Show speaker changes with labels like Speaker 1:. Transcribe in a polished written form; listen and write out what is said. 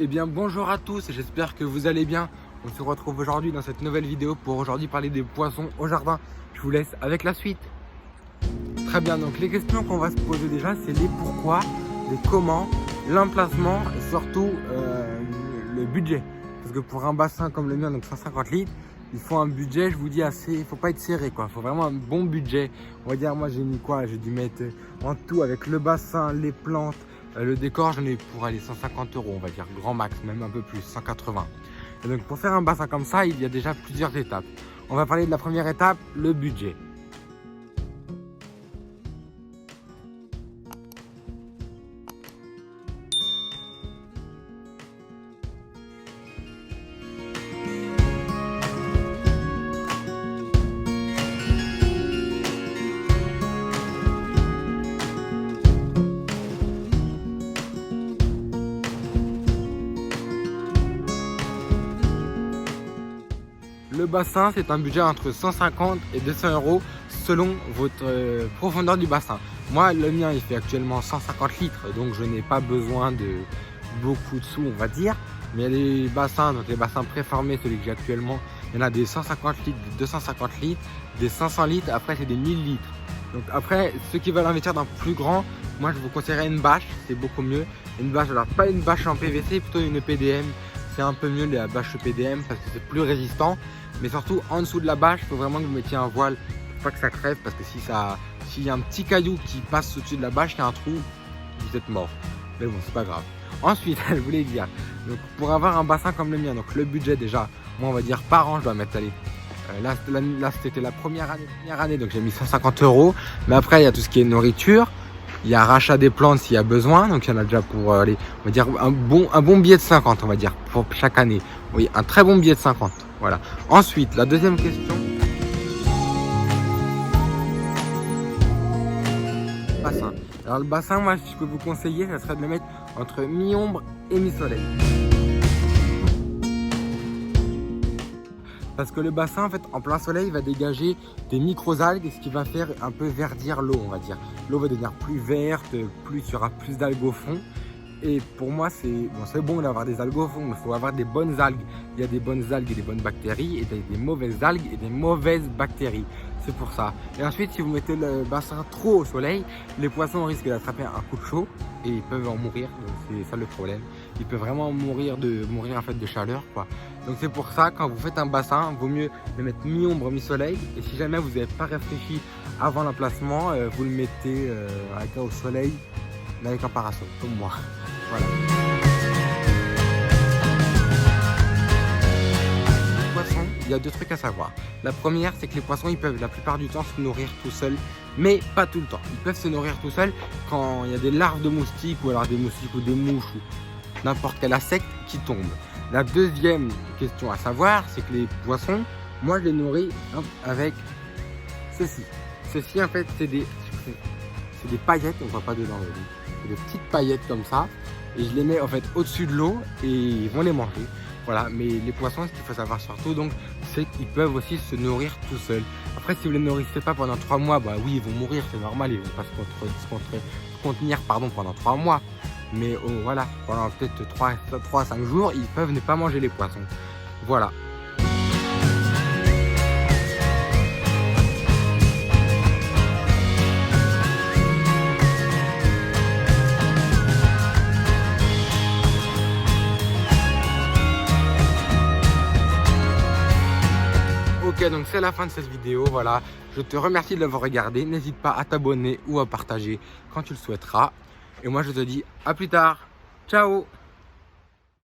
Speaker 1: Eh bien bonjour à tous et j'espère que vous allez bien. On se retrouve aujourd'hui dans cette nouvelle vidéo pour aujourd'hui parler des poissons au jardin. Je vous laisse avec la suite. Très bien, donc les questions qu'on va se poser déjà, c'est les pourquoi, les comment, l'emplacement et surtout le budget. Parce que pour un bassin comme le mien, donc 150 litres, il faut un budget, je vous dis assez, il faut pas être serré quoi. Il faut vraiment un bon budget. On va dire, moi j'ai mis quoi? J'ai dû mettre en tout avec le bassin, les plantes, le décor, j'en ai pour aller 150 €, on va dire, grand max, même un peu plus, 180. Et donc pour faire un bassin comme ça, il y a déjà plusieurs étapes. On va parler de la première étape, le budget. Le bassin, c'est un budget entre 150 et 200 € selon votre profondeur du bassin. Moi, le mien, il fait actuellement 150 litres, donc je n'ai pas besoin de beaucoup de sous, on va dire. Mais il y a des bassins, donc les bassins préformés, celui que j'ai actuellement, il y en a des 150 litres, des 250 litres, des 500 litres, après c'est des 1000 litres. Donc après, ceux qui veulent investir dans plus grand, moi je vous conseillerais une bâche, c'est beaucoup mieux. Une bâche, alors pas une bâche en PVC, plutôt une PDM. C'est un peu mieux la bâche PDM parce que c'est plus résistant. Mais surtout en dessous de la bâche, il faut vraiment que vous mettiez un voile pour pas que ça crève, parce que s'il y a un petit caillou qui passe au-dessus de la bâche, il y a un trou, vous êtes mort. Mais bon, c'est pas grave. Ensuite, je voulais dire, donc pour avoir un bassin comme le mien, donc le budget déjà, moi on va dire par an, je dois mettre allez. Là c'était la première année, donc j'ai mis 150 €. Mais après, il y a tout ce qui est nourriture. Il y a rachat des plantes s'il y a besoin, donc il y en a déjà pour aller, on va dire un bon billet de 50, on va dire, pour chaque année. Oui, un très bon billet de 50. Voilà. Ensuite, la deuxième question. Bassin. Alors le bassin, moi, si je peux vous conseiller, ça serait de le mettre entre mi-ombre et mi-soleil. Parce que le bassin, en fait, en plein soleil, va dégager des micro-algues, ce qui va faire un peu verdir l'eau, on va dire. L'eau va devenir plus verte, il y aura plus d'algues au fond. Et pour moi, c'est bon d'avoir des algues au fond, mais il faut avoir des bonnes algues. Il y a des bonnes algues et des bonnes bactéries, et des mauvaises algues et des mauvaises bactéries. C'est pour ça. Et ensuite, si vous mettez le bassin trop au soleil, les poissons risquent d'attraper un coup de chaud et ils peuvent en mourir. Donc c'est ça le problème. Ils peuvent vraiment mourir en fait de chaleur, quoi. Donc c'est pour ça, quand vous faites un bassin, il vaut mieux le mettre mi-ombre, mi-soleil. Et si jamais vous n'avez pas réfléchi avant l'emplacement, vous le mettez au soleil avec un parasol, comme moi. Voilà. Les poissons, il y a deux trucs à savoir. La première, c'est que les poissons, ils peuvent la plupart du temps se nourrir tout seuls, mais pas tout le temps. Ils peuvent se nourrir tout seuls quand il y a des larves de moustiques, ou alors des moustiques ou des mouches, ou n'importe quel insecte qui tombe. La deuxième question à savoir, c'est que les poissons, moi je les nourris avec ceci. Ceci, en fait, c'est des paillettes, on ne voit pas dedans, des petites paillettes comme ça. Et je les mets en fait au-dessus de l'eau et ils vont les manger. Voilà, mais les poissons, ce qu'il faut savoir surtout, donc, c'est qu'ils peuvent aussi se nourrir tout seuls. Après, si vous ne les nourrissez pas pendant 3 mois, bah oui, ils vont mourir, c'est normal, ils ne vont pas se contenir pendant 3 mois. Mais voilà, pendant peut-être 3 à 5 jours, ils peuvent ne pas manger les poissons. Voilà. Ok, donc c'est la fin de cette vidéo, voilà. Je te remercie de l'avoir regardé. N'hésite pas à t'abonner ou à partager quand tu le souhaiteras. Et moi, je te dis à plus tard. Ciao!